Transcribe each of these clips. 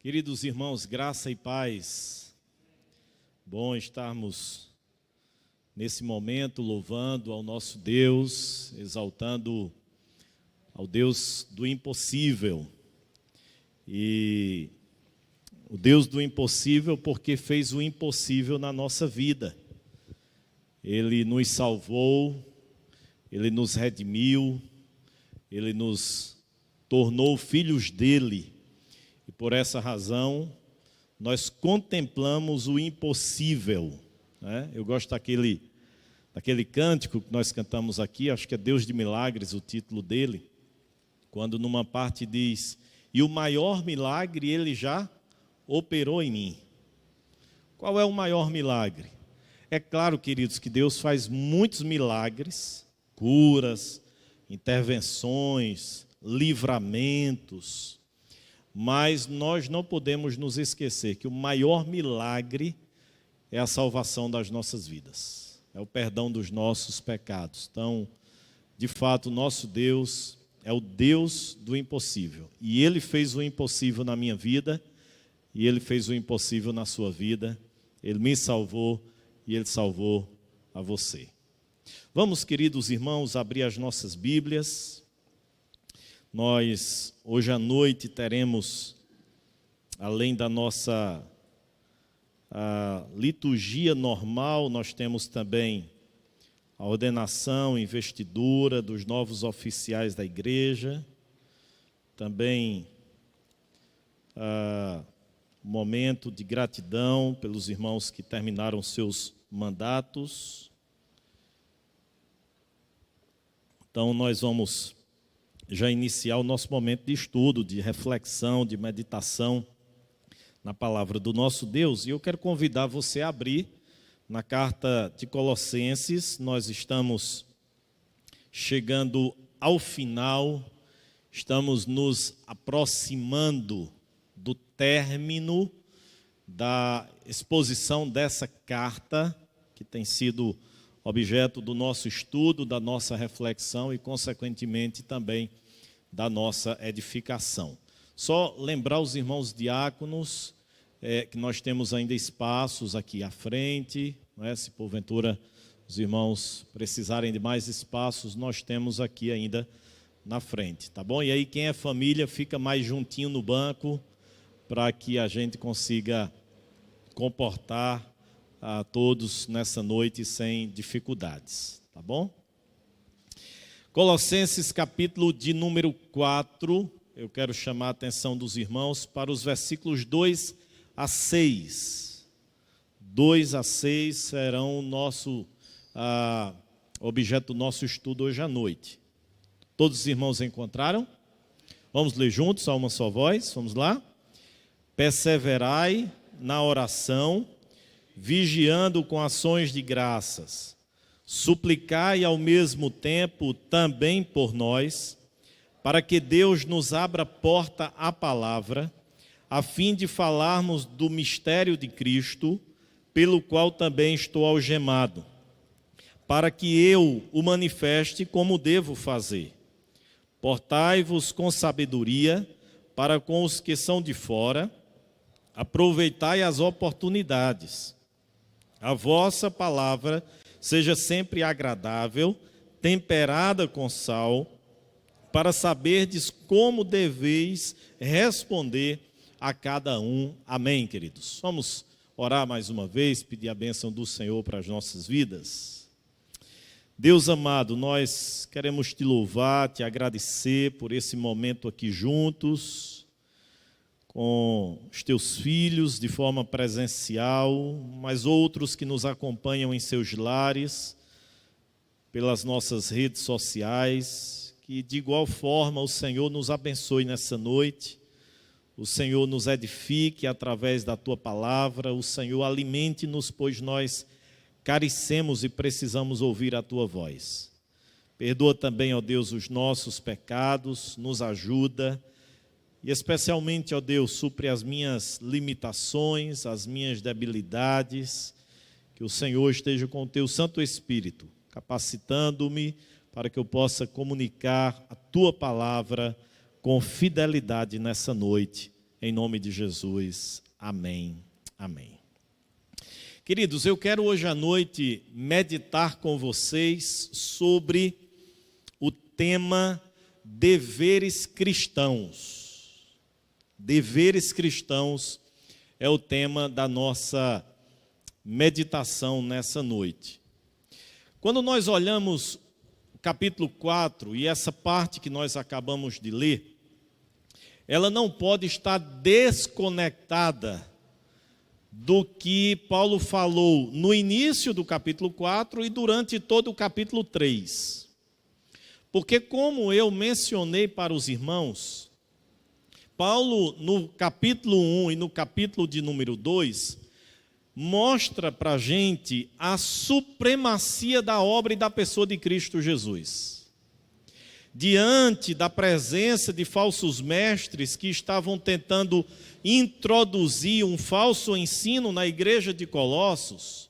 Queridos irmãos, graça e paz. Bom estarmos nesse momento louvando ao nosso Deus, exaltando ao Deus do impossível. E o Deus do impossível porque fez o impossível na nossa vida. Ele nos salvou, Ele nos redimiu, Ele nos tornou filhos dEle. E por essa razão, nós contemplamos o impossível, né? Eu gosto daquele cântico que nós cantamos aqui, acho que é Deus de Milagres, o título dele, quando numa parte diz, e o maior milagre Ele já operou em mim. Qual é o maior milagre? É claro, queridos, que Deus faz muitos milagres, curas, intervenções, livramentos, mas nós não podemos nos esquecer que o maior milagre é a salvação das nossas vidas, é o perdão dos nossos pecados. Então, de fato, o nosso Deus é o Deus do impossível. E Ele fez o impossível na minha vida, e Ele fez o impossível na sua vida. Ele me salvou e Ele salvou a você. Vamos, queridos irmãos, abrir as nossas Bíblias. Nós, hoje à noite, teremos, além da nossa liturgia normal, nós temos também a ordenação, investidura dos novos oficiais da igreja, também momento de gratidão pelos irmãos que terminaram seus mandatos. Então, nós vamos já iniciar o nosso momento de estudo, de reflexão, de meditação na palavra do nosso Deus. E eu quero convidar você a abrir na carta de Colossenses. Nós estamos chegando ao final, estamos nos aproximando do término da exposição dessa carta, que tem sido objeto do nosso estudo, da nossa reflexão e, consequentemente, também da nossa edificação. Só lembrar os irmãos diáconos que nós temos ainda espaços aqui à frente, não é? Se porventura os irmãos precisarem de mais espaços, nós temos aqui ainda na frente, tá bom? E aí quem é família fica mais juntinho no banco para que a gente consiga comportar a todos nessa noite sem dificuldades, tá bom? Colossenses capítulo de número 4, eu quero chamar a atenção dos irmãos para os versículos 2 a 6. 2 a 6 serão o nosso objeto do nosso estudo hoje à noite. Todos os irmãos encontraram? Vamos ler juntos, a uma só voz, vamos lá? Perseverai na oração, vigiando com ações de graças, suplicai ao mesmo tempo também por nós, para que Deus nos abra porta à palavra, a fim de falarmos do mistério de Cristo, pelo qual também estou algemado, para que eu o manifeste como devo fazer. Portai-vos com sabedoria para com os que são de fora, aproveitai as oportunidades. A vossa palavra seja sempre agradável, temperada com sal, para saberdes como deveis responder a cada um. Amém, queridos? Vamos orar mais uma vez, pedir a bênção do Senhor para as nossas vidas. Deus amado, nós queremos te louvar, te agradecer por esse momento aqui juntos, com os teus filhos de forma presencial, mas outros que nos acompanham em seus lares, pelas nossas redes sociais, que de igual forma o Senhor nos abençoe nessa noite, o Senhor nos edifique através da tua palavra, o Senhor alimente-nos, pois nós carecemos e precisamos ouvir a tua voz. Perdoa também, ó Deus, os nossos pecados, nos ajuda. E especialmente, ó Deus, supre as minhas limitações, as minhas debilidades, que o Senhor esteja com o teu Santo Espírito, capacitando-me para que eu possa comunicar a tua palavra com fidelidade nessa noite, em nome de Jesus. Amém. Amém. Queridos, eu quero hoje à noite meditar com vocês sobre o tema deveres cristãos. Deveres cristãos é o tema da nossa meditação nessa noite. Quando nós olhamos o capítulo 4 e essa parte que nós acabamos de ler, ela não pode estar desconectada do que Paulo falou no início do capítulo 4 e durante todo o capítulo 3. Porque, como eu mencionei para os irmãos, Paulo, no capítulo 1 e no capítulo de número 2, mostra para a gente a supremacia da obra e da pessoa de Cristo Jesus. Diante da presença de falsos mestres que estavam tentando introduzir um falso ensino na igreja de Colossos,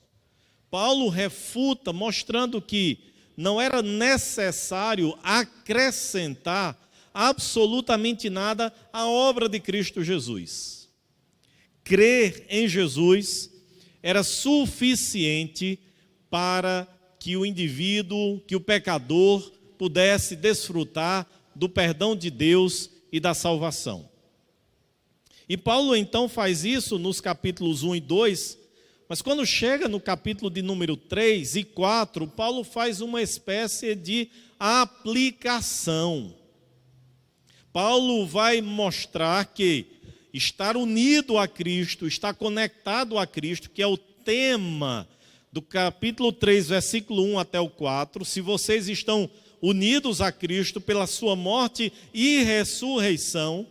Paulo refuta, mostrando que não era necessário acrescentar absolutamente nada à obra de Cristo Jesus. Crer em Jesus era suficiente para que o indivíduo, que o pecador, pudesse desfrutar do perdão de Deus e da salvação. E Paulo então faz isso nos capítulos 1 e 2, mas quando chega no capítulo de número 3 e 4, Paulo faz uma espécie de aplicação. Paulo vai mostrar que estar unido a Cristo, estar conectado a Cristo, que é o tema do capítulo 3, versículo 1 até o 4, se vocês estão unidos a Cristo pela sua morte e ressurreição,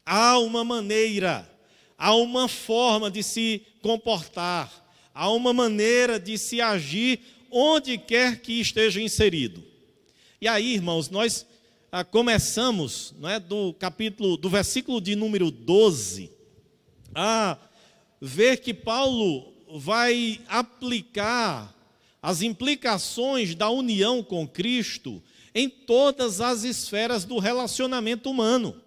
há uma maneira, há uma forma de se comportar, há uma maneira de se agir onde quer que esteja inserido. E aí, irmãos, nós começamos, não é, do versículo de número 12, a ver que Paulo vai aplicar as implicações da união com Cristo em todas as esferas do relacionamento humano.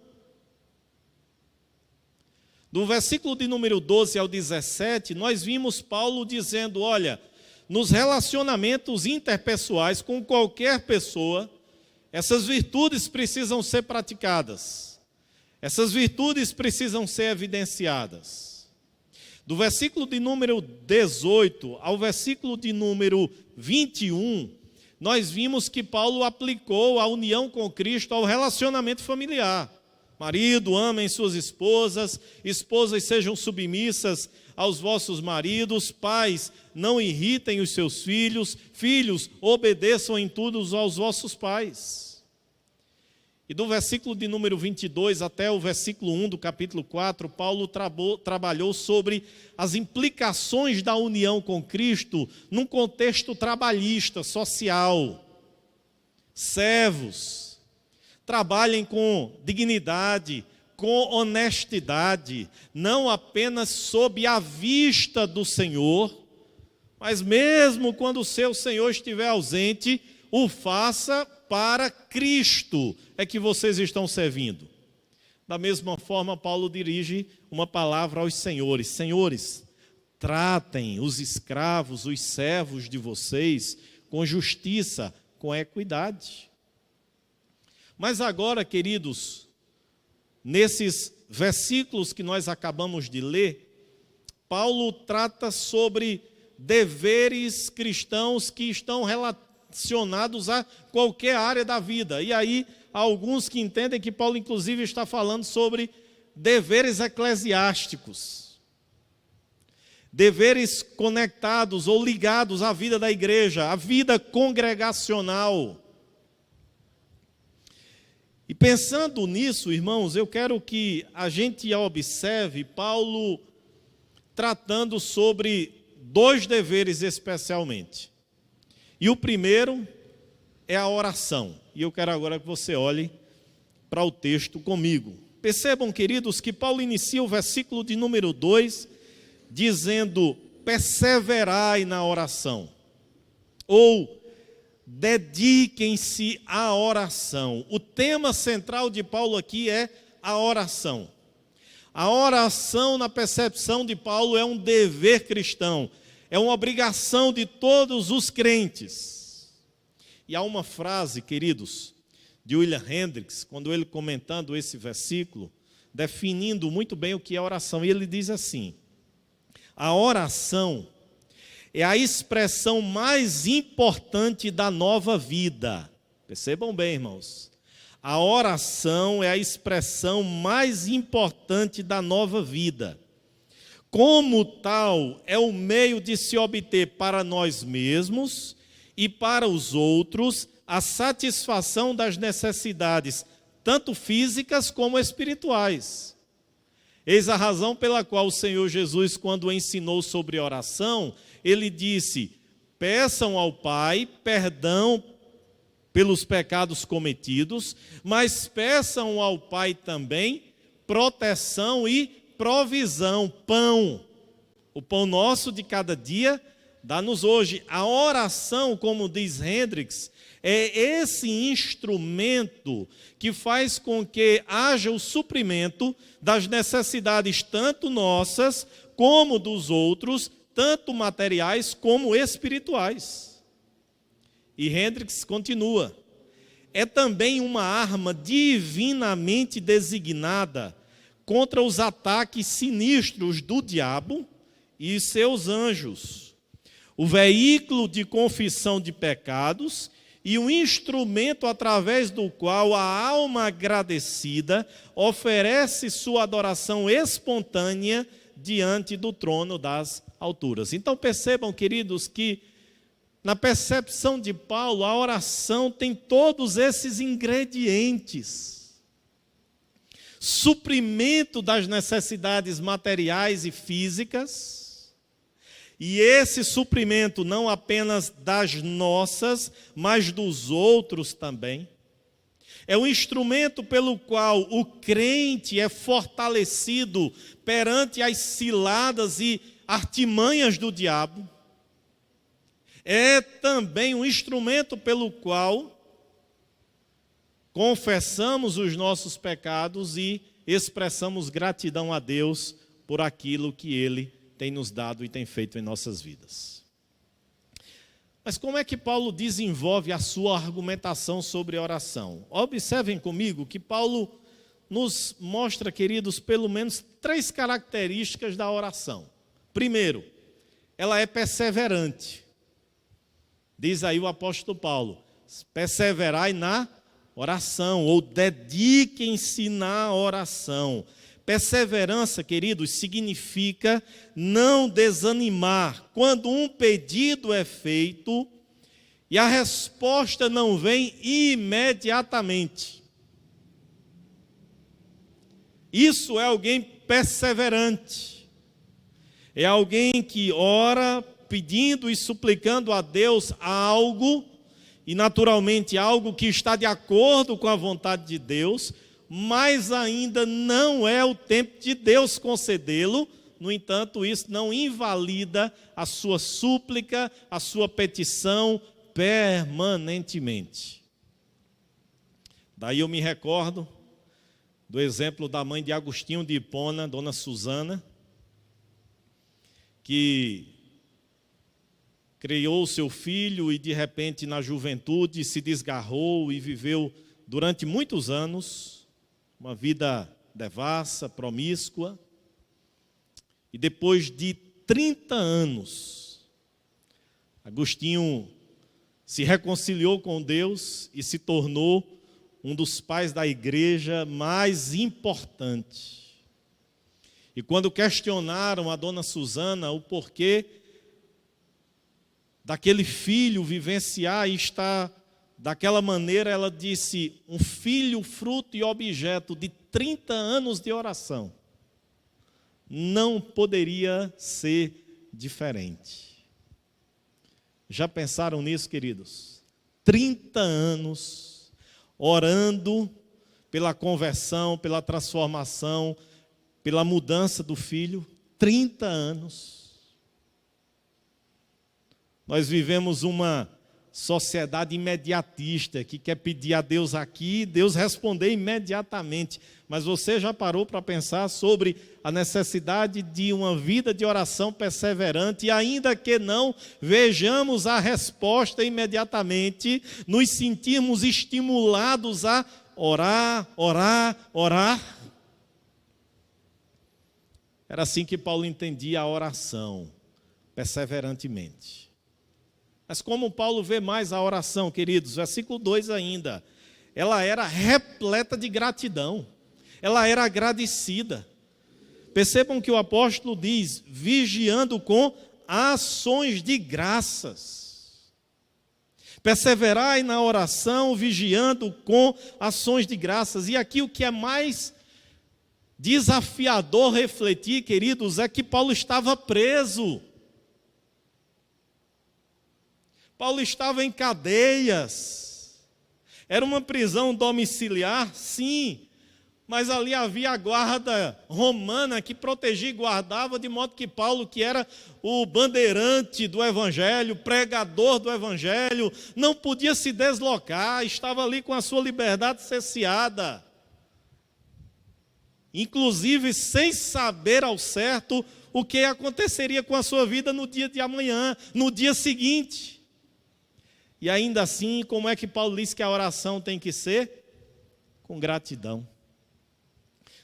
Do versículo de número 12 ao 17, nós vimos Paulo dizendo, olha, nos relacionamentos interpessoais com qualquer pessoa, essas virtudes precisam ser praticadas. Essas virtudes precisam ser evidenciadas. Do versículo de número 18 ao versículo de número 21, nós vimos que Paulo aplicou a união com Cristo ao relacionamento familiar. Marido, amem suas esposas, esposas sejam submissas aos vossos maridos, pais, não irritem os seus filhos, filhos, obedeçam em tudo aos vossos pais. E do versículo de número 22 até o versículo 1 do capítulo 4, Paulo trabalhou sobre as implicações da união com Cristo num contexto trabalhista, social. Servos, trabalhem com dignidade, com honestidade, não apenas sob a vista do Senhor, mas mesmo quando o seu Senhor estiver ausente, o faça para Cristo, é que vocês estão servindo. Da mesma forma, Paulo dirige uma palavra aos senhores. Senhores, tratem os escravos, os servos de vocês com justiça, com equidade. Mas agora, queridos, nesses versículos que nós acabamos de ler, Paulo trata sobre deveres cristãos que estão relacionados a qualquer área da vida. E aí, há alguns que entendem que Paulo, inclusive, está falando sobre deveres eclesiásticos. Deveres conectados ou ligados à vida da igreja, à vida congregacional. E pensando nisso, irmãos, eu quero que a gente observe Paulo tratando sobre dois deveres especialmente. E o primeiro é a oração. E eu quero agora que você olhe para o texto comigo. Percebam, queridos, que Paulo inicia o versículo de número 2 dizendo: perseverai na oração. Ou dediquem-se à oração. O tema central de Paulo aqui é a oração. A oração, na percepção de Paulo, é um dever cristão, é uma obrigação de todos os crentes. E há uma frase, queridos, de William Hendricks, quando ele comentando esse versículo, definindo muito bem o que é oração, e ele diz assim: a oração é a expressão mais importante da nova vida. Percebam bem, irmãos. A oração é a expressão mais importante da nova vida. Como tal, é o meio de se obter para nós mesmos e para os outros a satisfação das necessidades, tanto físicas como espirituais. Eis a razão pela qual o Senhor Jesus, quando ensinou sobre oração, ele disse: peçam ao Pai perdão pelos pecados cometidos, mas peçam ao Pai também proteção e provisão, pão. O pão nosso de cada dia, dá-nos hoje. A oração, como diz Hendricks, é esse instrumento que faz com que haja o suprimento das necessidades tanto nossas como dos outros, tanto materiais como espirituais. E Hendricks continua: é também uma arma divinamente designada contra os ataques sinistros do diabo e seus anjos, o veículo de confissão de pecados e um instrumento através do qual a alma agradecida oferece sua adoração espontânea diante do trono das alturas. Então percebam, queridos, que na percepção de Paulo, a oração tem todos esses ingredientes: suprimento das necessidades materiais e físicas, e esse suprimento não apenas das nossas, mas dos outros também. É um instrumento pelo qual o crente é fortalecido perante as ciladas e artimanhas do diabo. É também um instrumento pelo qual confessamos os nossos pecados e expressamos gratidão a Deus por aquilo que Ele tem nos dado e tem feito em nossas vidas. Mas como é que Paulo desenvolve a sua argumentação sobre oração? Observem comigo que Paulo nos mostra, queridos, pelo menos 3 características da oração. Primeiro, ela é perseverante. Diz aí o apóstolo Paulo: perseverai na oração, ou dediquem-se na oração. Perseverança, queridos, significa não desanimar quando um pedido é feito e a resposta não vem imediatamente. Isso é alguém perseverante. É alguém que ora pedindo e suplicando a Deus algo, e naturalmente algo que está de acordo com a vontade de Deus, mas ainda não é o tempo de Deus concedê-lo. No entanto, isso não invalida a sua súplica, a sua petição permanentemente. Daí eu me recordo do exemplo da mãe de Agostinho de Hipona, Dona Susana, que criou seu filho e de repente na juventude se desgarrou e viveu durante muitos anos uma vida devassa, promíscua, e depois de 30 anos, Agostinho se reconciliou com Deus e se tornou um dos pais da igreja mais importante. E quando questionaram a Dona Susana o porquê daquele filho vivenciar e estar daquela maneira, ela disse: um filho, fruto e objeto de 30 anos de oração. Não poderia ser diferente. Já pensaram nisso, queridos? 30 anos orando pela conversão, pela transformação, pela mudança do filho. 30 anos. Nós vivemos uma sociedade imediatista, que quer pedir a Deus aqui e Deus responder imediatamente. Mas você já parou para pensar sobre a necessidade de uma vida de oração perseverante, e ainda que não vejamos a resposta imediatamente, nos sentirmos estimulados a orar, orar, orar? Era assim que Paulo entendia a oração, perseverantemente. Mas como Paulo vê mais a oração, queridos, versículo 2 ainda, ela era repleta de gratidão, ela era agradecida. Percebam que o apóstolo diz, vigiando com ações de graças. Perseverai na oração, vigiando com ações de graças. E aqui o que é mais desafiador refletir, queridos, é que Paulo estava preso. Paulo estava em cadeias. Era uma prisão domiciliar, sim, mas ali havia a guarda romana que protegia e guardava, de modo que Paulo, que era o bandeirante do evangelho, pregador do evangelho, não podia se deslocar, estava ali com a sua liberdade cerceada. Inclusive sem saber ao certo o que aconteceria com a sua vida no dia de amanhã, no dia seguinte. E ainda assim, como é que Paulo diz que a oração tem que ser? Com gratidão.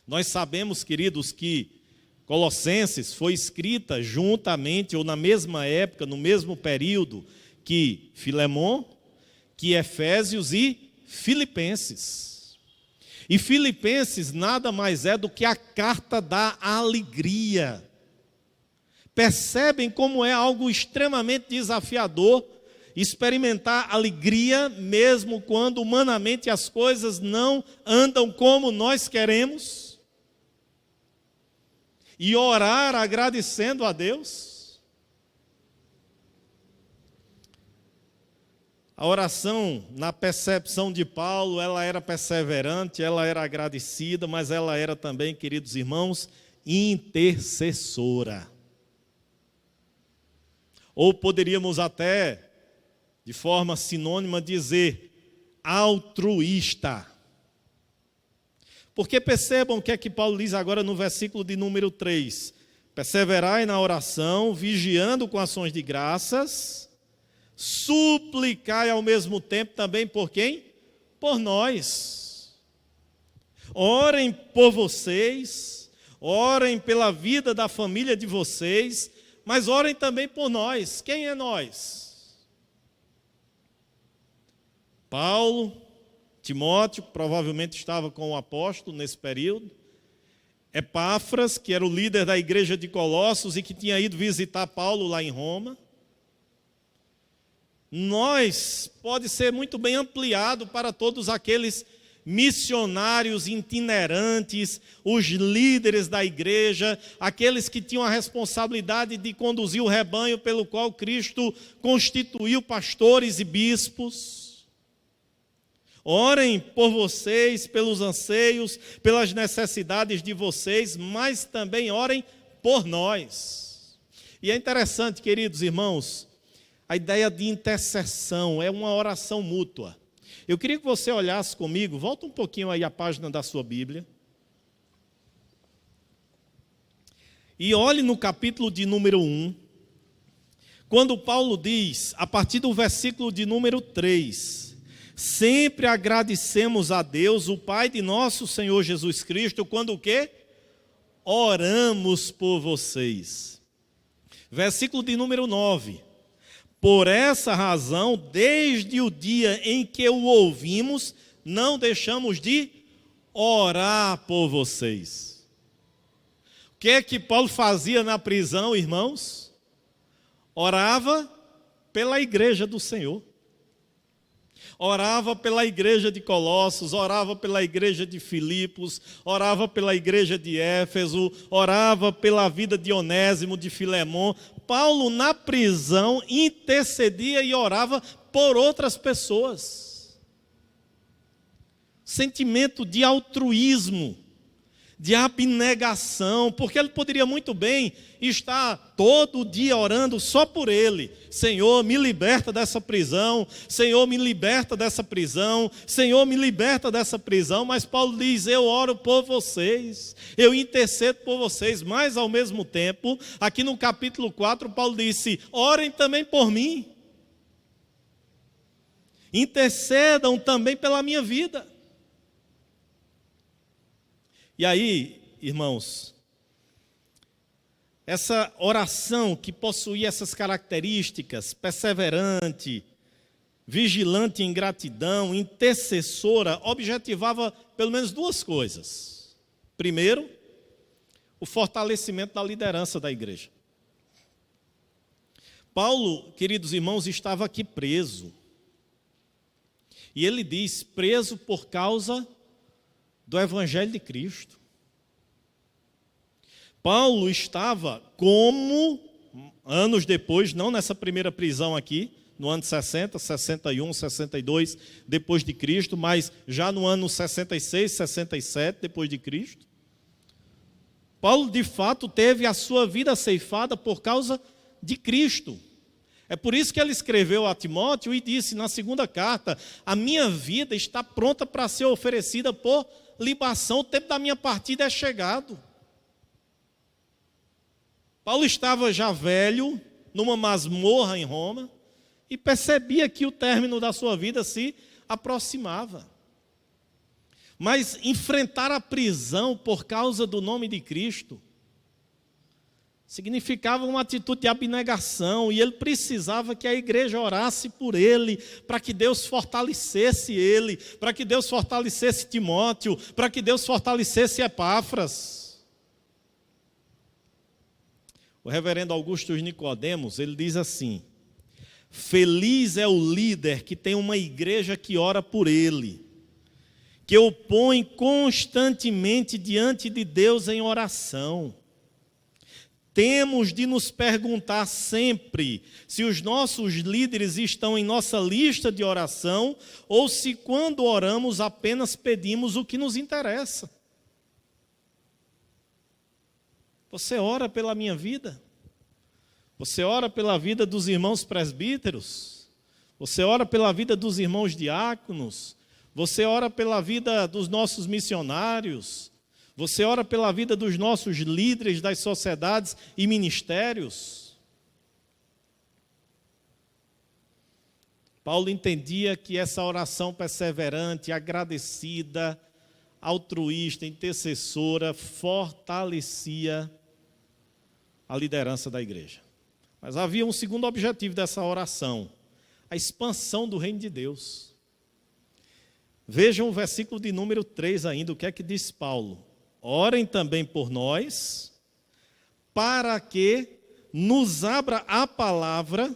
Nós sabemos, queridos, que Colossenses foi escrita juntamente ou na mesma época, no mesmo período que Filemon, que Efésios e Filipenses. E Filipenses nada mais é do que a carta da alegria. Percebem como é algo extremamente desafiador experimentar alegria, mesmo quando humanamente as coisas não andam como nós queremos? E orar agradecendo a Deus? A oração, na percepção de Paulo, ela era perseverante, ela era agradecida, mas ela era também, queridos irmãos, intercessora. Ou poderíamos até, de forma sinônima, dizer altruísta. Porque percebam o que é que Paulo diz agora no versículo de número 3. Perseverai na oração, vigiando com ações de graças, suplicai ao mesmo tempo também por quem? Por nós. Orem por vocês, orem pela vida da família de vocês, mas orem também por nós. Quem é nós? Paulo, Timóteo, que provavelmente estava com o apóstolo nesse período, Epáfras, que era o líder da igreja de Colossos e que tinha ido visitar Paulo lá em Roma. Nós pode ser muito bem ampliado para todos aqueles missionários itinerantes, os líderes da igreja, aqueles que tinham a responsabilidade de conduzir o rebanho pelo qual Cristo constituiu pastores e bispos. Orem por vocês, pelos anseios, pelas necessidades de vocês, mas também orem por nós. E é interessante, queridos irmãos, a ideia de intercessão é uma oração mútua. Eu queria que você olhasse comigo, volta um pouquinho aí a página da sua Bíblia. E olhe no capítulo de número 1, quando Paulo diz, a partir do versículo de número 3, sempre agradecemos a Deus, o Pai de nosso Senhor Jesus Cristo, quando o quê? Oramos por vocês. Versículo de número 9. Por essa razão, desde o dia em que o ouvimos, não deixamos de orar por vocês. O que é que Paulo fazia na prisão, irmãos? Orava pela igreja do Senhor. Orava pela igreja de Colossos, orava pela igreja de Filipos, orava pela igreja de Éfeso, orava pela vida de Onésimo, de Filemon. Paulo, na prisão, intercedia e orava por outras pessoas. Sentimento de altruísmo, de abnegação, porque ele poderia muito bem estar todo dia orando só por ele. Senhor, me liberta dessa prisão, Senhor, me liberta dessa prisão, Senhor, me liberta dessa prisão. Mas Paulo diz, eu oro por vocês, eu intercedo por vocês, mas ao mesmo tempo, aqui no capítulo 4, Paulo disse, orem também por mim, intercedam também pela minha vida. E aí, irmãos, essa oração que possuía essas características, perseverante, vigilante em gratidão, intercessora, objetivava pelo menos duas coisas. Primeiro, o fortalecimento da liderança da igreja. Paulo, queridos irmãos, estava aqui preso. E ele diz, preso por causa do Evangelho de Cristo. Paulo estava como, anos depois, não nessa primeira prisão aqui, no ano 60, 61, 62 depois de Cristo, mas já no ano 66, 67 depois de Cristo. Paulo, de fato, teve a sua vida ceifada por causa de Cristo. É por isso que ele escreveu a Timóteo e disse na segunda carta, a minha vida está pronta para ser oferecida por libação, o tempo da minha partida é chegado. Paulo estava já velho, numa masmorra em Roma, e percebia que o término da sua vida se aproximava. Mas enfrentar a prisão por causa do nome de Cristo significava uma atitude de abnegação, e ele precisava que a igreja orasse por ele, para que Deus fortalecesse ele, para que Deus fortalecesse Timóteo, para que Deus fortalecesse Epáfras. O reverendo Augusto Nicodemos, ele diz assim, feliz é o líder que tem uma igreja que ora por ele, que o põe constantemente diante de Deus em oração. Temos de nos perguntar sempre se os nossos líderes estão em nossa lista de oração ou se quando oramos apenas pedimos o que nos interessa. Você ora pela minha vida? Você ora pela vida dos irmãos presbíteros? Você ora pela vida dos irmãos diáconos? Você ora pela vida dos nossos missionários? Você ora pela vida dos nossos líderes das sociedades e ministérios? Paulo entendia que essa oração perseverante, agradecida, altruísta, intercessora, fortalecia a liderança da igreja. Mas havia um segundo objetivo dessa oração, a expansão do reino de Deus. Vejam o versículo de número 3 ainda, o que é que diz Paulo? Orem também por nós, para que nos abra a palavra,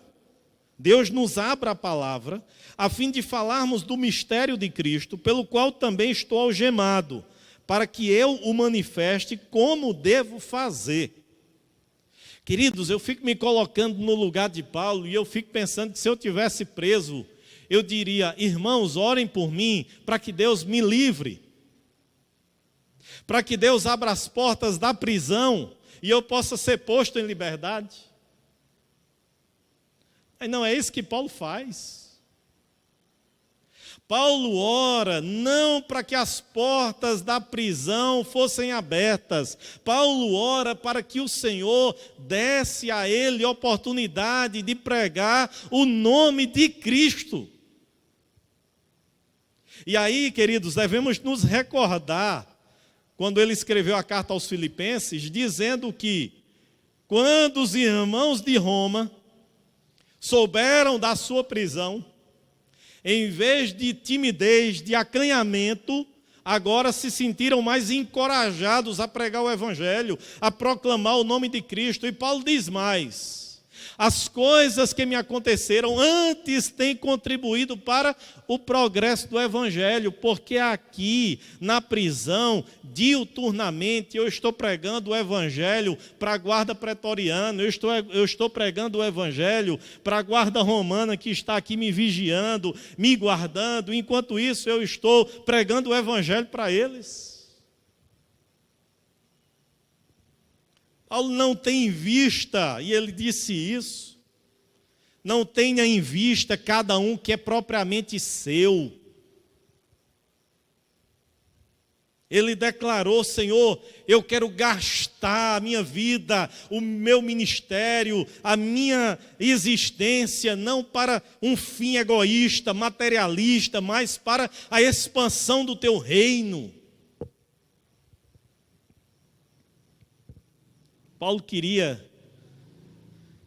Deus nos abra a palavra, a fim de falarmos do mistério de Cristo, pelo qual também estou algemado, para que eu o manifeste como devo fazer. Queridos, eu fico me colocando no lugar de Paulo, e eu fico pensando que se eu tivesse preso, eu diria, irmãos, orem por mim, para que Deus me livre, para que Deus abra as portas da prisão e eu possa ser posto em liberdade. Mas não é isso que Paulo faz. Paulo ora não para que as portas da prisão fossem abertas. Paulo ora para que o Senhor desse a ele oportunidade de pregar o nome de Cristo. E aí, queridos, devemos nos recordar quando ele escreveu a carta aos Filipenses, dizendo que quando os irmãos de Roma souberam da sua prisão, em vez de timidez, de acanhamento, agora se sentiram mais encorajados a pregar o Evangelho, a proclamar o nome de Cristo. E Paulo diz mais, as coisas que me aconteceram antes têm contribuído para o progresso do Evangelho, porque aqui na prisão, diuturnamente, eu estou pregando o Evangelho para a guarda pretoriana, eu estou pregando o Evangelho para a guarda romana que está aqui me vigiando, me guardando, enquanto isso eu estou pregando o Evangelho para eles. Paulo não tem em vista, e ele disse isso, não tenha em vista cada um que é propriamente seu. Ele declarou: Senhor, eu quero gastar a minha vida, o meu ministério, a minha existência, não para um fim egoísta, materialista, mas para a expansão do teu reino. Paulo queria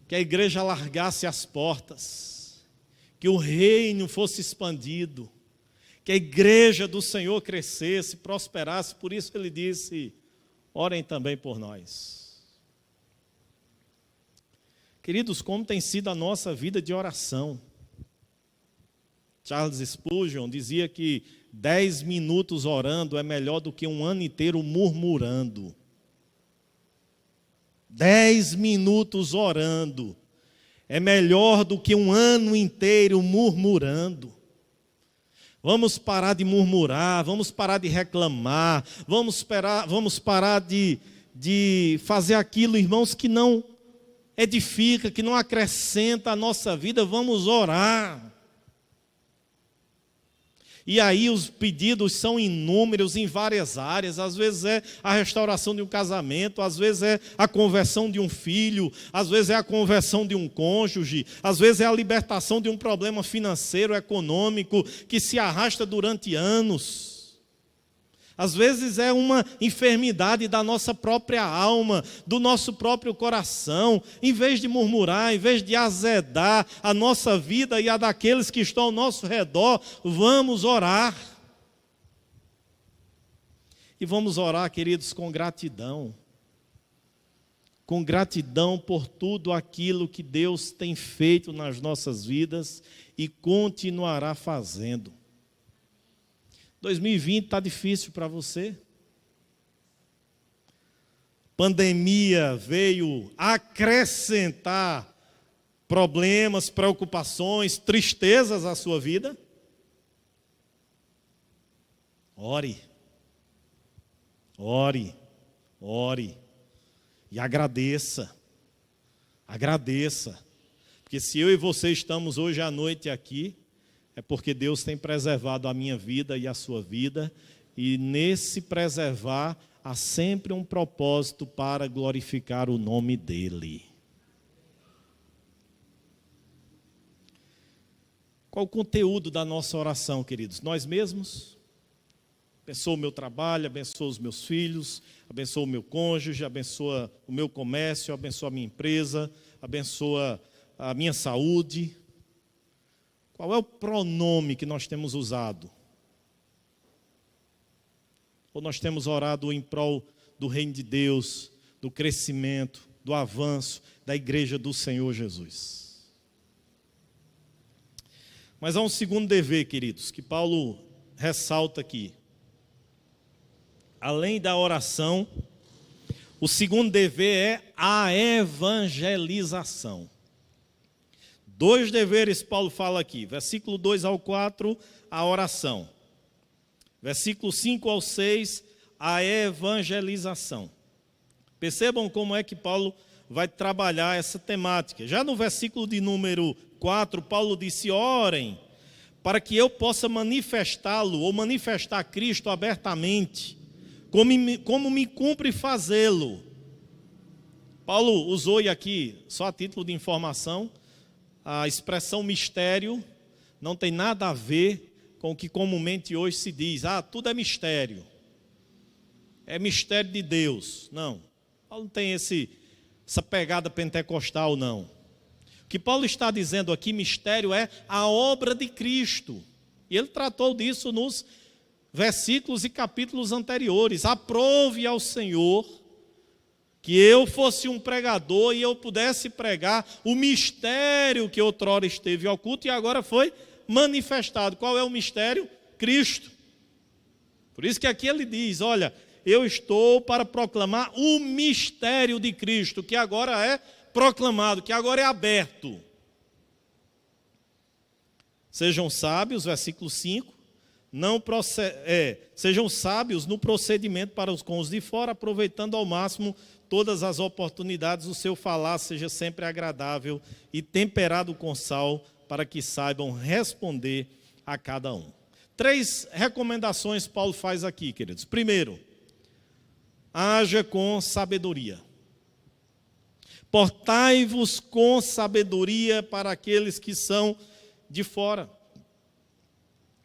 que a igreja largasse as portas, que o reino fosse expandido, que a igreja do Senhor crescesse, prosperasse. Por isso ele disse: orem também por nós. Queridos, como tem sido a nossa vida de oração? Charles Spurgeon dizia que 10 minutos orando é melhor do que um ano inteiro murmurando. 10 minutos orando é melhor do que um ano inteiro murmurando. Vamos parar de murmurar, vamos parar de reclamar, vamos parar de fazer aquilo, irmãos, que não edifica, que não acrescenta a nossa vida. Vamos orar. E aí os pedidos são inúmeros em várias áreas. Às vezes é a restauração de um casamento, às vezes é a conversão de um filho, às vezes é a conversão de um cônjuge, às vezes é a libertação de um problema financeiro, econômico, que se arrasta durante anos. Às vezes é uma enfermidade da nossa própria alma, do nosso próprio coração. Em vez de murmurar, em vez de azedar a nossa vida e a daqueles que estão ao nosso redor, vamos orar. E vamos orar, queridos, com gratidão. Com gratidão por tudo aquilo que Deus tem feito nas nossas vidas e continuará fazendo. 2020 está difícil para você. Pandemia veio acrescentar problemas, preocupações, tristezas à sua vida. Ore, ore, ore e agradeça. Agradeça, porque se eu e você estamos hoje à noite aqui, é porque Deus tem preservado a minha vida e a sua vida, e nesse preservar há sempre um propósito para glorificar o nome dEle. Qual o conteúdo da nossa oração, queridos? Nós mesmos? Abençoa o meu trabalho, abençoa os meus filhos, abençoa o meu cônjuge, abençoa o meu comércio, abençoa a minha empresa, abençoa a minha saúde. Qual é o pronome que nós temos usado? Ou nós temos orado em prol do reino de Deus, do crescimento, do avanço da igreja do Senhor Jesus? Mas há um segundo dever, queridos, que Paulo ressalta aqui. Além da oração, o segundo dever é a evangelização. 2 deveres Paulo fala aqui, versículo 2 ao 4, a oração. Versículo 5 ao 6, a evangelização. Percebam como é que Paulo vai trabalhar essa temática. Já no versículo de número 4, Paulo disse: orem, para que eu possa manifestá-lo, ou manifestar Cristo abertamente, como me cumpre fazê-lo. Paulo usou aqui, só a título de informação, a expressão mistério não tem nada a ver com o que comumente hoje se diz: tudo é mistério. É mistério de Deus. Não. Paulo não tem essa pegada pentecostal, não. O que Paulo está dizendo aqui, mistério, é a obra de Cristo. E ele tratou disso nos versículos e capítulos anteriores. Aprove ao Senhor que eu fosse um pregador e eu pudesse pregar o mistério que outrora esteve oculto e agora foi manifestado. Qual é o mistério? Cristo. Por isso que aqui ele diz: olha, eu estou para proclamar o mistério de Cristo, que agora é proclamado, que agora é aberto. Sejam sábios, versículo 5, sejam sábios no procedimento para com os de fora, aproveitando ao máximo todas as oportunidades, o seu falar seja sempre agradável e temperado com sal, para que saibam responder a cada um. 3 recomendações Paulo faz aqui, queridos. Primeiro, haja com sabedoria. Portai-vos com sabedoria para aqueles que são de fora.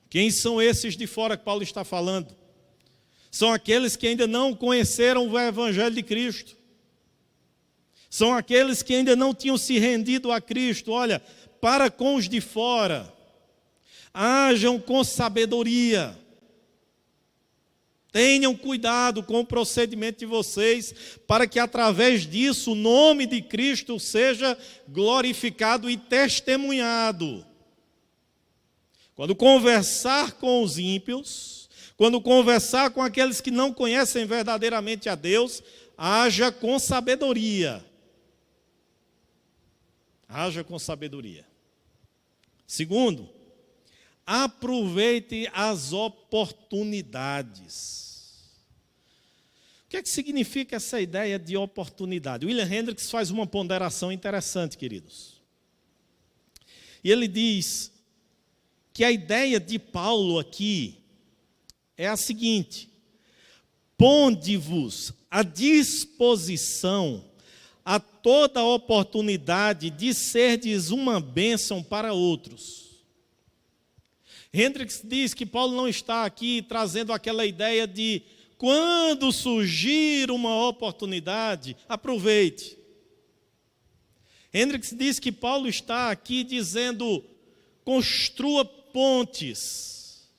Quem são esses de fora que Paulo está falando? São aqueles que ainda não conheceram o Evangelho de Cristo. São aqueles que ainda não tinham se rendido a Cristo. Olha, para com os de fora, hajam com sabedoria. Tenham cuidado com o procedimento de vocês, para que através disso o nome de Cristo seja glorificado e testemunhado. Quando conversar com os ímpios, quando conversar com aqueles que não conhecem verdadeiramente a Deus, haja com sabedoria. Haja com sabedoria. Segundo, aproveite as oportunidades. O que é que significa essa ideia de oportunidade? William Hendricks faz uma ponderação interessante, queridos. E ele diz que a ideia de Paulo aqui é a seguinte: ponde-vos à disposição a toda oportunidade de serdes uma bênção para outros. Hendricks diz que Paulo não está aqui trazendo aquela ideia de quando surgir uma oportunidade, aproveite. Hendricks diz que Paulo está aqui dizendo: construa pontes,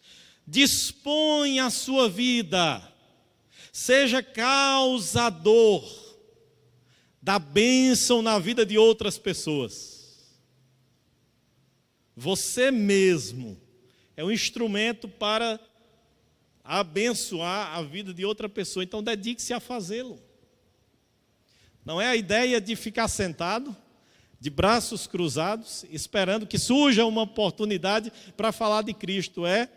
disponha a sua vida, seja causador da bênção na vida de outras pessoas. Você mesmo é um instrumento para abençoar a vida de outra pessoa, então dedique-se a fazê-lo. Não é a ideia de ficar sentado, de braços cruzados, esperando que surja uma oportunidade para falar de Cristo. É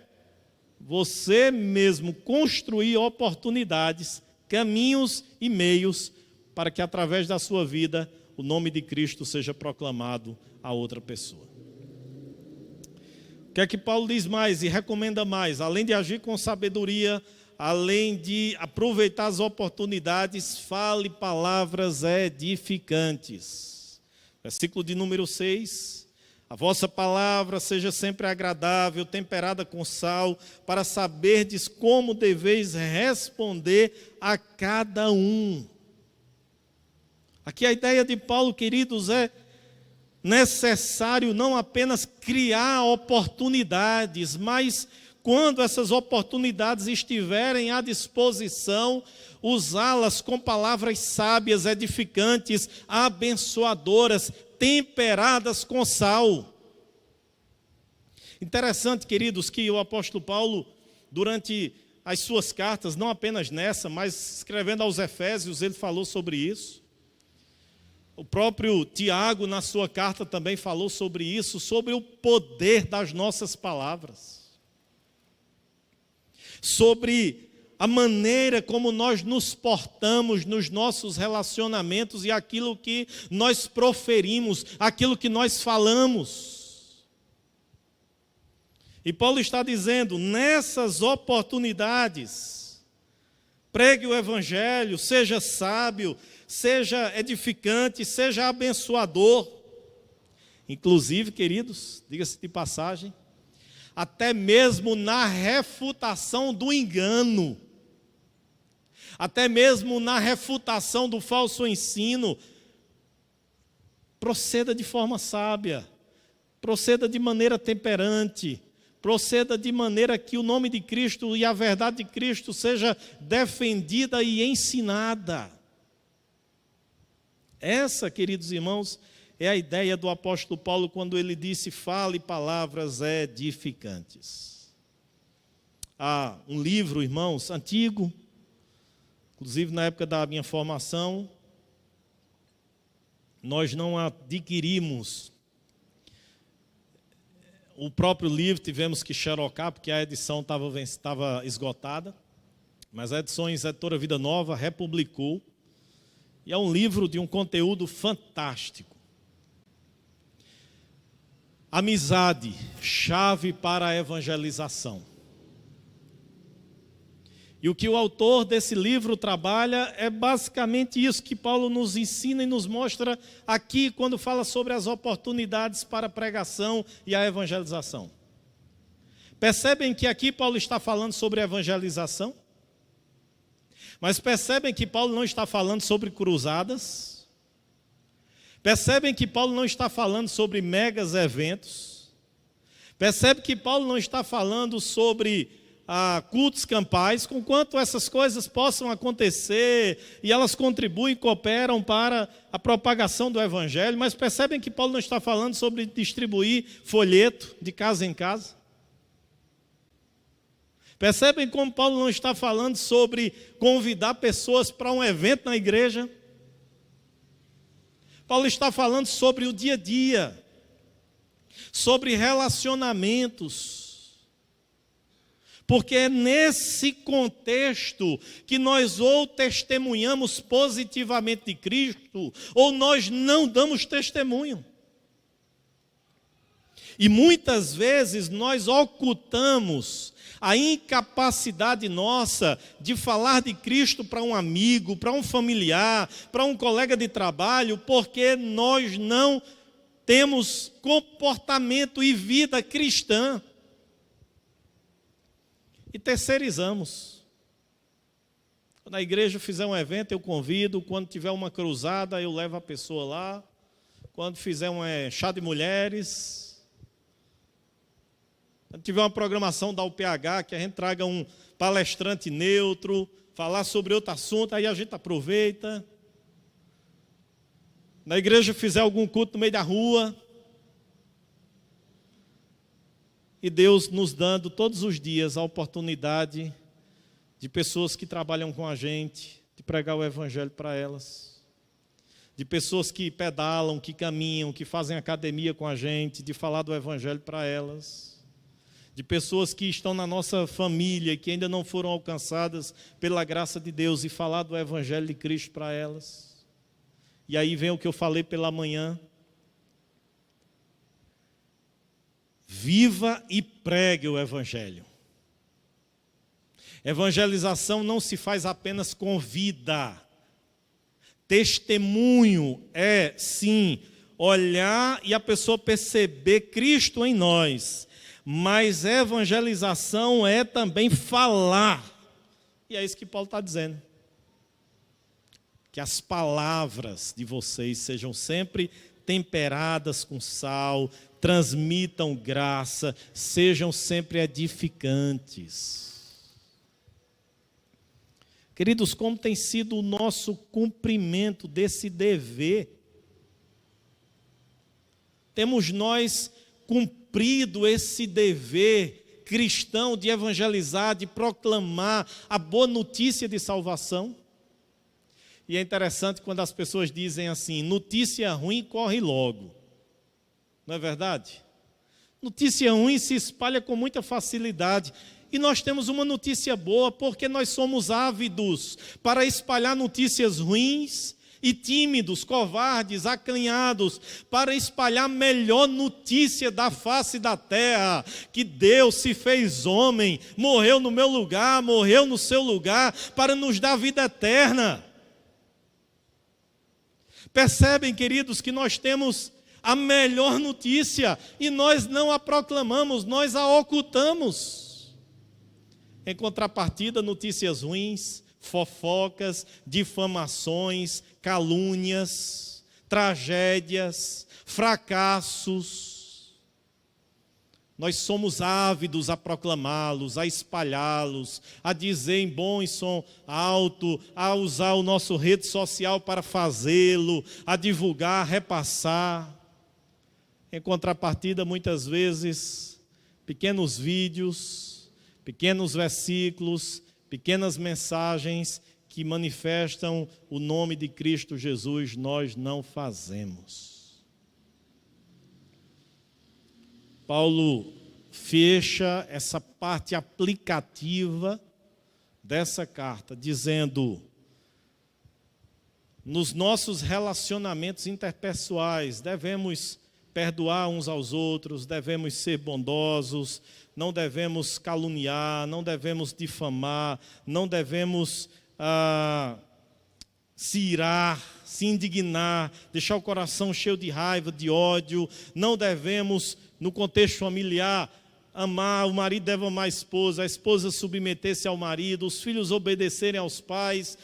você mesmo construir oportunidades, caminhos e meios para que através da sua vida o nome de Cristo seja proclamado a outra pessoa. O que é que Paulo diz mais e recomenda mais? Além de agir com sabedoria, além de aproveitar as oportunidades, fale palavras edificantes. Versículo de número 6. A vossa palavra seja sempre agradável, temperada com sal, para saberdes como deveis responder a cada um. Aqui a ideia de Paulo, queridos, é necessário não apenas criar oportunidades, mas quando essas oportunidades estiverem à disposição, usá-las com palavras sábias, edificantes, abençoadoras, temperadas com sal. Interessante, queridos, que o apóstolo Paulo, durante as suas cartas, não apenas nessa, mas escrevendo aos Efésios, ele falou sobre isso. O próprio Tiago, na sua carta, também falou sobre isso, sobre o poder das nossas palavras. Sobre a maneira como nós nos portamos nos nossos relacionamentos e aquilo que nós proferimos, aquilo que nós falamos. E Paulo está dizendo, nessas oportunidades, pregue o Evangelho, seja sábio, seja edificante, seja abençoador. Inclusive, queridos, diga-se de passagem, até mesmo na refutação do engano, até mesmo na refutação do falso ensino, proceda de forma sábia, proceda de maneira temperante, proceda de maneira que o nome de Cristo e a verdade de Cristo seja defendida e ensinada. Essa, queridos irmãos, é a ideia do apóstolo Paulo quando ele disse, fale palavras edificantes. Há um livro, irmãos, antigo, inclusive na época da minha formação, nós não adquirimos o próprio livro, tivemos que xerocar, porque a edição estava esgotada, mas a Editora Vida Nova republicou. E é um livro de um conteúdo fantástico. Amizade, chave para a evangelização. E o que o autor desse livro trabalha é basicamente isso que Paulo nos ensina e nos mostra aqui quando fala sobre as oportunidades para a pregação e a evangelização. Percebem que aqui Paulo está falando sobre evangelização? Mas percebem que Paulo não está falando sobre cruzadas? Percebem que Paulo não está falando sobre megas eventos? Percebe que Paulo não está falando sobre cultos campais, conquanto essas coisas possam acontecer e elas contribuem e cooperam para a propagação do evangelho, mas percebem que Paulo não está falando sobre distribuir folheto de casa em casa? Percebem como Paulo não está falando sobre convidar pessoas para um evento na igreja? Paulo está falando sobre o dia a dia, sobre relacionamentos. Porque é nesse contexto que nós ou testemunhamos positivamente de Cristo, ou nós não damos testemunho. E muitas vezes nós ocultamos a incapacidade nossa de falar de Cristo para um amigo, para um familiar, para um colega de trabalho, porque nós não temos comportamento e vida cristã. E terceirizamos. Quando a igreja fizer um evento, eu convido. Quando tiver uma cruzada, eu levo a pessoa lá. Quando fizer um chá de mulheres. Quando tiver uma programação da UPH, que a gente traga um palestrante neutro, falar sobre outro assunto, aí a gente aproveita. Na igreja fizer algum culto no meio da rua. E Deus nos dando todos os dias a oportunidade de pessoas que trabalham com a gente, de pregar o evangelho para elas. De pessoas que pedalam, que caminham, que fazem academia com a gente, de falar do evangelho para elas. De pessoas que estão na nossa família e que ainda não foram alcançadas pela graça de Deus e falar do evangelho de Cristo para elas. E aí vem o que eu falei pela manhã. Viva e pregue o evangelho. Evangelização não se faz apenas com vida. Testemunho é, sim, olhar e a pessoa perceber Cristo em nós. Mas evangelização é também falar. E é isso que Paulo está dizendo. Que as palavras de vocês sejam sempre temperadas com sal, transmitam graça, sejam sempre edificantes. Queridos, como tem sido o nosso cumprimento desse dever? Temos nós cumprido esse dever cristão de evangelizar, de proclamar a boa notícia de salvação? E é interessante quando as pessoas dizem assim, notícia ruim corre logo. Não é verdade? Notícia ruim se espalha com muita facilidade. E nós temos uma notícia boa, porque nós somos ávidos para espalhar notícias ruins e tímidos, covardes, acanhados, para espalhar a melhor notícia da face da terra, que Deus se fez homem, morreu no meu lugar, morreu no seu lugar, para nos dar vida eterna. Percebem, queridos, que nós temos a melhor notícia e nós não a proclamamos, nós a ocultamos. Em contrapartida, notícias ruins, fofocas, difamações, calúnias, tragédias, fracassos. Nós somos ávidos a proclamá-los, a espalhá-los, a dizer em bom e som alto, a usar o nosso rede social para fazê-lo, a divulgar, a repassar. Em contrapartida, muitas vezes, pequenos vídeos, pequenos versículos, pequenas mensagens que manifestam o nome de Cristo Jesus, nós não fazemos. Paulo fecha essa parte aplicativa dessa carta, dizendo: nos nossos relacionamentos interpessoais, devemos perdoar uns aos outros, devemos ser bondosos, não devemos caluniar, não devemos difamar, não devemos se irar, se indignar, deixar o coração cheio de raiva, de ódio. Não devemos, no contexto familiar, amar, o marido deve amar a esposa submeter-se ao marido, os filhos obedecerem aos pais,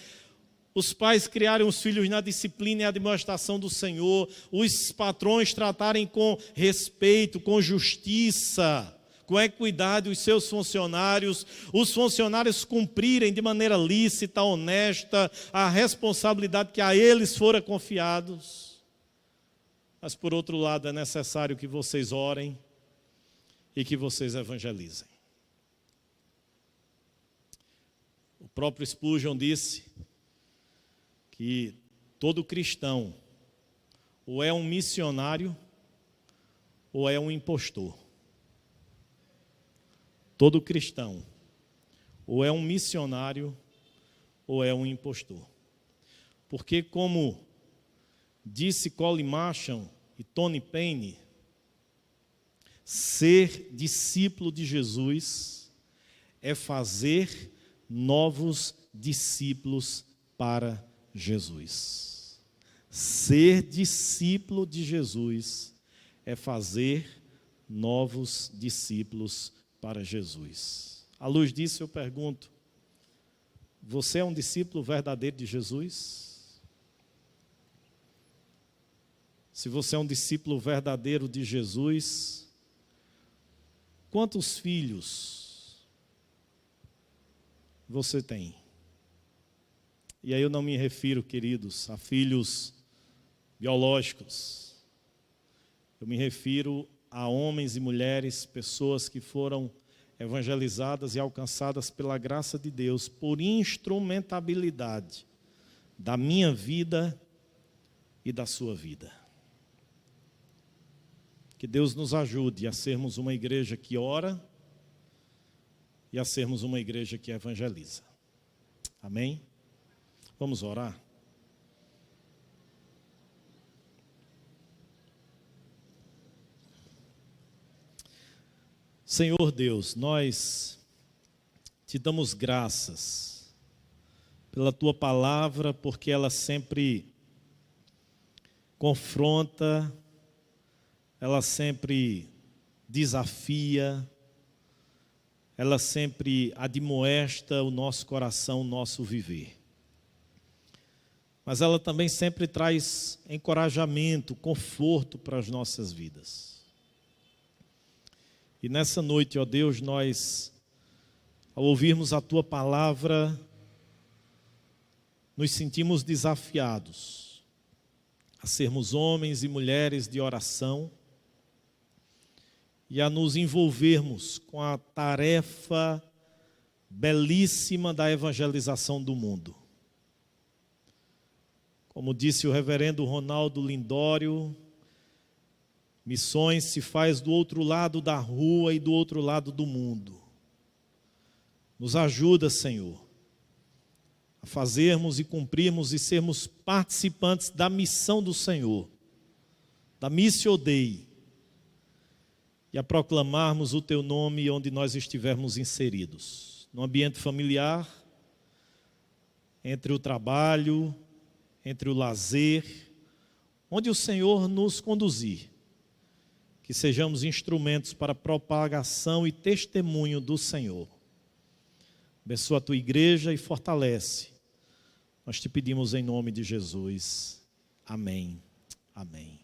os pais criarem os filhos na disciplina e admoestação do Senhor, os patrões tratarem com respeito, com justiça, com equidade os seus funcionários, os funcionários cumprirem de maneira lícita, honesta, a responsabilidade que a eles fora confiados. Mas, por outro lado, é necessário que vocês orem e que vocês evangelizem. O próprio Spurgeon disse que todo cristão ou é um missionário ou é um impostor. Todo cristão ou é um missionário ou é um impostor. Porque, como disse Colin Marshall e Tony Payne, ser discípulo de Jesus é fazer novos discípulos para Jesus. Ser discípulo de Jesus é fazer novos discípulos para Jesus. À luz disso eu pergunto, você é um discípulo verdadeiro de Jesus? Se você é um discípulo verdadeiro de Jesus, quantos filhos você tem? E aí eu não me refiro, queridos, a filhos biológicos. Eu me refiro a homens e mulheres, pessoas que foram evangelizadas e alcançadas pela graça de Deus, por instrumentabilidade da minha vida e da sua vida. Que Deus nos ajude a sermos uma igreja que ora e a sermos uma igreja que evangeliza. Amém? Vamos orar? Senhor Deus, nós te damos graças pela tua palavra, porque ela sempre confronta, ela sempre desafia, ela sempre admoesta o nosso coração, o nosso viver. Mas ela também sempre traz encorajamento, conforto para as nossas vidas. E nessa noite, ó Deus, nós, ao ouvirmos a tua palavra, nos sentimos desafiados a sermos homens e mulheres de oração e a nos envolvermos com a tarefa belíssima da evangelização do mundo. Como disse o reverendo Ronaldo Lindório, missões se faz do outro lado da rua e do outro lado do mundo. Nos ajuda, Senhor, a fazermos e cumprirmos e sermos participantes da missão do Senhor, da Missio Dei, e a proclamarmos o teu nome onde nós estivermos inseridos, no ambiente familiar, entre o trabalho, entre o lazer, onde o Senhor nos conduzir, que sejamos instrumentos para propagação e testemunho do Senhor. Abençoa a tua igreja e fortalece. Nós te pedimos em nome de Jesus. Amém. Amém.